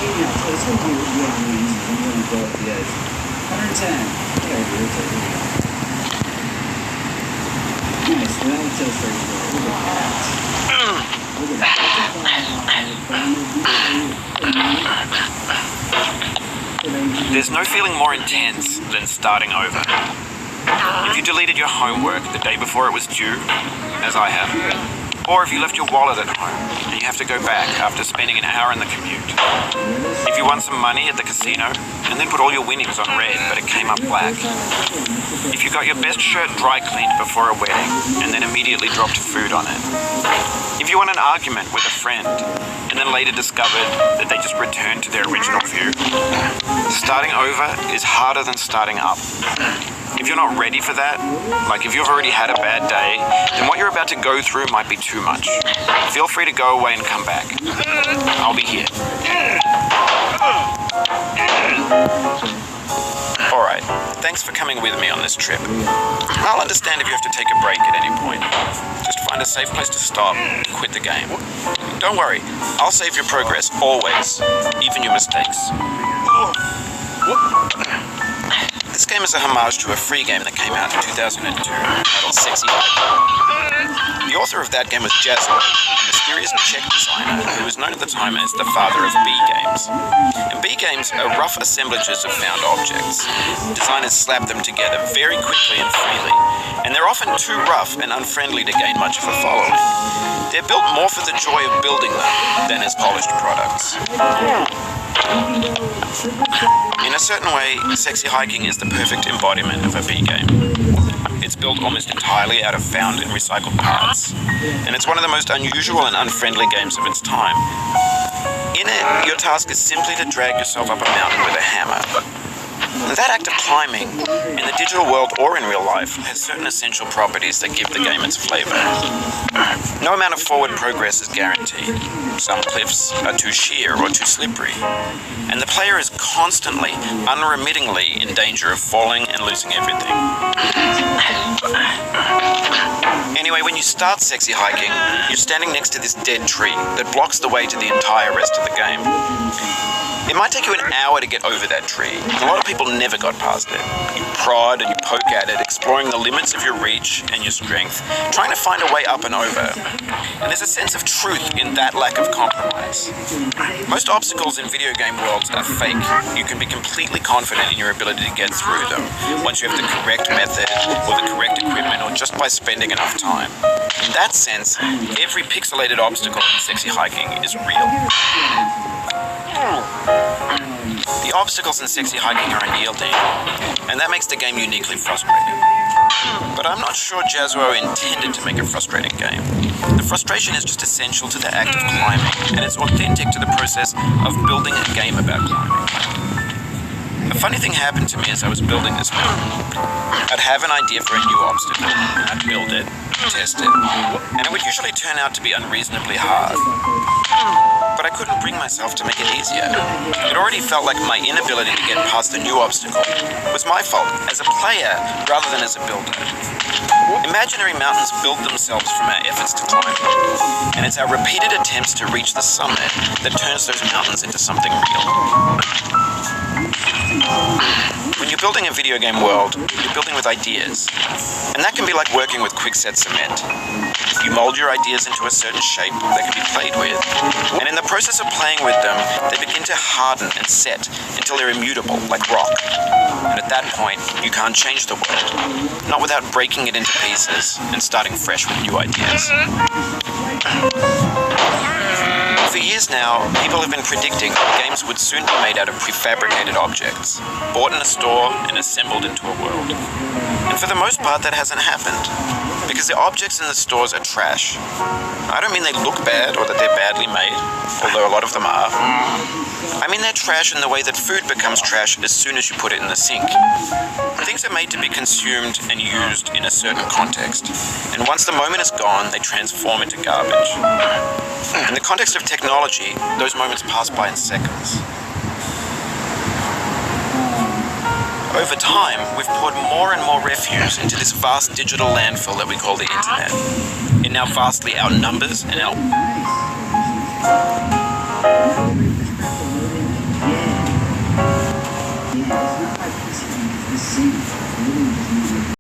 So it's going to be really easy. I'm going to go up the edge. 110. There it is. Nice. And that one says right there. Look at that. Look at that. There's no feeling more intense than starting over. If you deleted your homework the day before it was due, as I have, or if you left your wallet at home and you have to go back after spending an hour in the commute. If you won some money at the casino and then put all your winnings on red but it came up black. If you got your best shirt dry cleaned before a wedding and then immediately dropped food on it. If you won an argument with a friend and then later discovered that they just returned to their original view. Starting over is harder than starting up. If you're not ready for that, like if you've already had a bad day, then what you're about to go through might be too much. Feel free to go away and come back. I'll be here. Alright, thanks for coming with me on this trip. I'll understand if you have to take a break at any point. Just find a safe place to stop and quit the game. Don't worry, I'll save your progress always, even your mistakes. This game is a homage to a free game that came out in 2002 titled Sexy Hiking. The author of that game was Jazzo, a mysterious Czech designer who was known at the time as the father of B games. And B games are rough assemblages of found objects. Designers slap them together very quickly and freely, and they're often too rough and unfriendly to gain much of a following. They're built more for the joy of building them than as polished products. In a certain way, Sexy Hiking is the perfect embodiment of a B game. It's built almost entirely out of found and recycled parts, and it's one of the most unusual and unfriendly games of its time. In it, your task is simply to drag yourself up a mountain with a hammer. That act of climbing, in the digital world or in real life, has certain essential properties that give the game its flavor. No amount of forward progress is guaranteed. Some cliffs are too sheer or too slippery, and the player is constantly, unremittingly in danger of falling and losing everything. Anyway, when you start Sexy Hiking, you're standing next to this dead tree that blocks the way to the entire rest of the game. It might take you an hour to get over that tree. A lot of people never got past it. You prod and you poke at it, exploring the limits of your reach and your strength, trying to find a way up and over. And there's a sense of truth in that lack of compromise. Most obstacles in video game worlds are fake. You can be completely confident in your ability to get through them once you have the correct method or the correct equipment or just by spending enough time. In that sense, every pixelated obstacle in Sexy Hiking is real. The obstacles in Sexy Hiking are unyielding, and that makes the game uniquely frustrating. But I'm not sure Jazzo intended to make a frustrating game. The frustration is just essential to the act of climbing, and it's authentic to the process of building a game about climbing. A funny thing happened to me as I was building this mountain. I'd have an idea for a new obstacle, and I'd build it, test it, and it would usually turn out to be unreasonably hard. But I couldn't bring myself to make it easier. It already felt like my inability to get past the new obstacle was my fault as a player rather than as a builder. Imaginary mountains build themselves from our efforts to climb them, and it's our repeated attempts to reach the summit that turns those mountains into something real. When you're building a video game world, you're building with ideas, and that can be like working with quickset cement. You mold your ideas into a certain shape that can be played with, and in the process of playing with them, they begin to harden and set until they're immutable, like rock. And at that point, you can't change the world, not without breaking it into pieces and starting fresh with new ideas. For years now, people have been predicting that games would soon be made out of prefabricated objects, bought in a store and assembled into a world. And for the most part, that hasn't happened, because the objects in the stores are trash. I don't mean they look bad or that they're badly made, although a lot of them are. I mean they're trash in the way that food becomes trash as soon as you put it in the sink. Things are made to be consumed and used in a certain context, and once the moment is gone, they transform into garbage. In the context of technology, those moments pass by in seconds. Over time, we've poured more and more refuse into this vast digital landfill that we call the internet. It now vastly outnumbers and it's not like this city. It's literally just